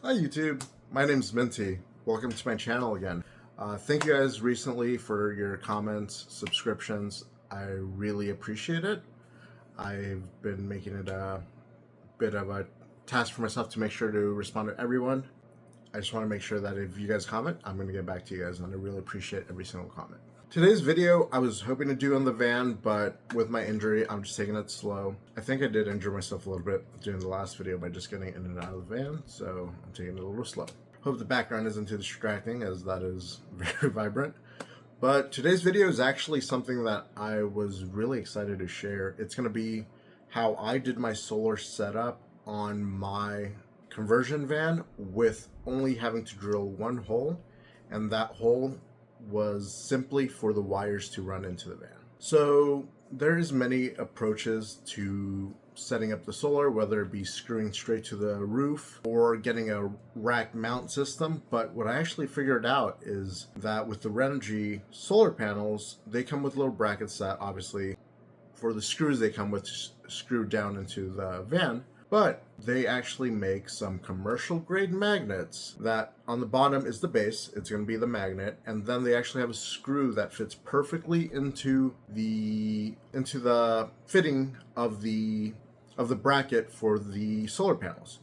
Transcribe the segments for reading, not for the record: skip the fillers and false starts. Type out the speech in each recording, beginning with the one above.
Hi YouTube, my name's Minty. Welcome to my channel again. Thank you guys recently for your comments, subscriptions. I really appreciate it. I've been making it a bit of a task for myself to make sure to respond to everyone. I just want to make sure that if you guys comment, I'm going to get back to you guys, and I really appreciate every single comment. Today's video I was hoping to do on the van, but with my injury I'm just taking it slow. I think I did injure myself a little bit during the last video by just getting in and out of the van, so I'm taking it a little slow. Hope the background isn't too distracting, as that is very vibrant. But today's video is actually something that I was really excited to share. It's going to be how I did my solar setup on my conversion van with only having to drill one hole, and that hole was simply for the wires to run into the van. So there's many approaches to setting up the solar, whether it be screwing straight to the roof or getting a rack mount system. But what I actually figured out is that with the Renogy solar panels, they come with little brackets that obviously for the screws they come with screwed down into the van. But they actually make some commercial grade magnets that on the bottom is the base, it's going to be the magnet, and then they actually have a screw that fits perfectly into the fitting of the bracket for the solar panels.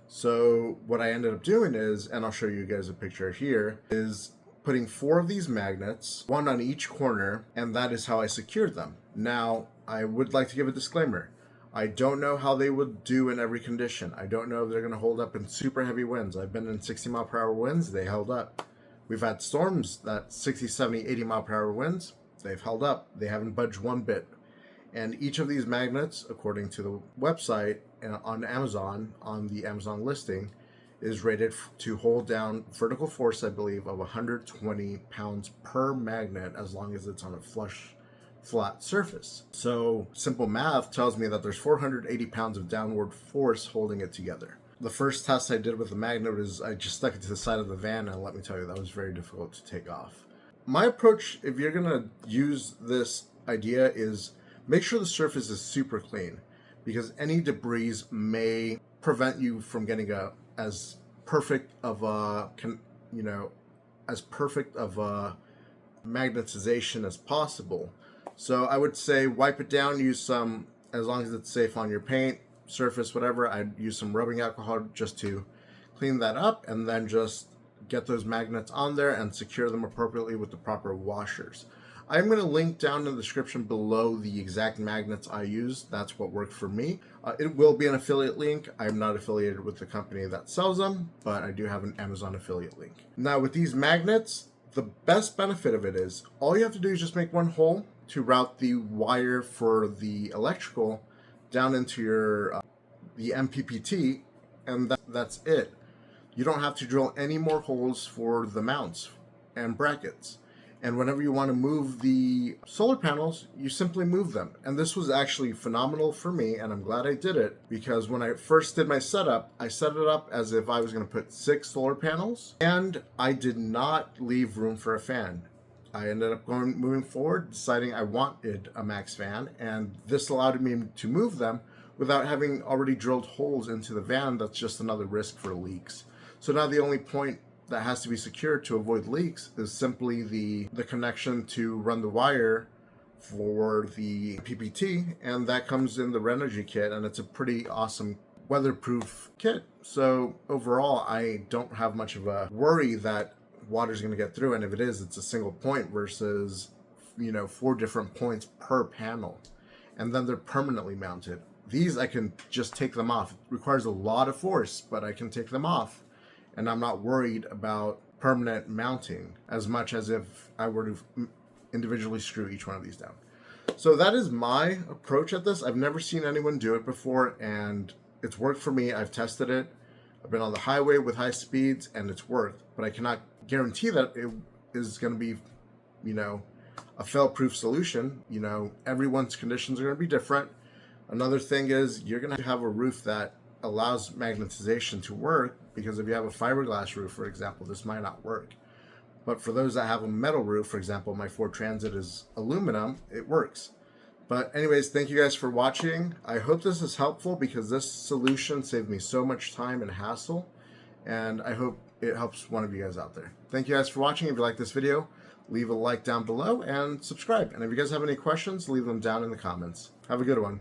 So what I ended up doing is, and I'll show you guys a picture here, is putting 4 of these magnets, one on each corner, and that is how I secured them. Now, I would like to give a disclaimer. I don't know how they would do in every condition. I don't know if they're going to hold up in super heavy winds. I've been in 60 mile per hour winds, they held up. We've had storms that 60, 70, 80 mile per hour winds, they've held up. They haven't budged one bit. And each of these magnets, according to the website on Amazon, on the Amazon listing, is rated to hold down vertical force, I believe, of 120 pounds per magnet as long as it's on a flat surface. So simple math tells me that there's 480 pounds of downward force holding it together. The first test I did with the magnet is I just stuck it to the side of the van, and let me tell you, that was very difficult to take off. My approach, if you're gonna use this idea, is make sure the surface is super clean, because any debris may prevent you from getting as perfect of a magnetization as possible. So I would say wipe it down, use some, as long as it's safe on your paint, surface, whatever, I'd use some rubbing alcohol just to clean that up, and then just get those magnets on there and secure them appropriately with the proper washers. I'm going to link down in the description below the exact magnets I use. That's what worked for me. It will be an affiliate link. I'm not affiliated with the company that sells them, but I do have an Amazon affiliate link. Now with these magnets, the best benefit of it is all you have to do is just make one hole to route the wire for the electrical down into your the MPPT, and that's it. You don't have to drill any more holes for the mounts and brackets. And whenever you want to move the solar panels, you simply move them. And this was actually phenomenal for me, and I'm glad I did it, because when I first did my setup, I set it up as if I was going to put 6 solar panels, and I did not leave room for a fan. I ended up moving forward, deciding I wanted a max fan, and this allowed me to move them without having already drilled holes into the van. That's just another risk for leaks. So now the only point that has to be secured to avoid leaks is simply the connection to run the wire for the PPT, and that comes in the Renogy kit, and it's a pretty awesome weatherproof kit. So overall, I don't have much of a worry that water's going to get through, and if it is, it's a single point versus 4 different points per panel, and then they're permanently mounted. These, I can just take them off. It requires a lot of force, but I can take them off, and I'm not worried about permanent mounting as much as if I were to individually screw each one of these down. So that is my approach at this. I've never seen anyone do it before, and it's worked for me. I've tested it. I've been on the highway with high speeds, and it's worked, but I cannot guarantee that it is going to be, a fail-proof solution. Everyone's conditions are going to be different. Another thing is you're going to have a roof that allows magnetization to work, because if you have a fiberglass roof, for example, this might not work. But for those that have a metal roof, for example, my Ford Transit is aluminum, it works. But anyways, thank you guys for watching. I hope this is helpful, because this solution saved me so much time and hassle. and I hope it helps one of you guys out there. Thank you guys for watching. If you like this video, leave a like down below and subscribe. And if you guys have any questions, leave them down in the comments. Have a good one.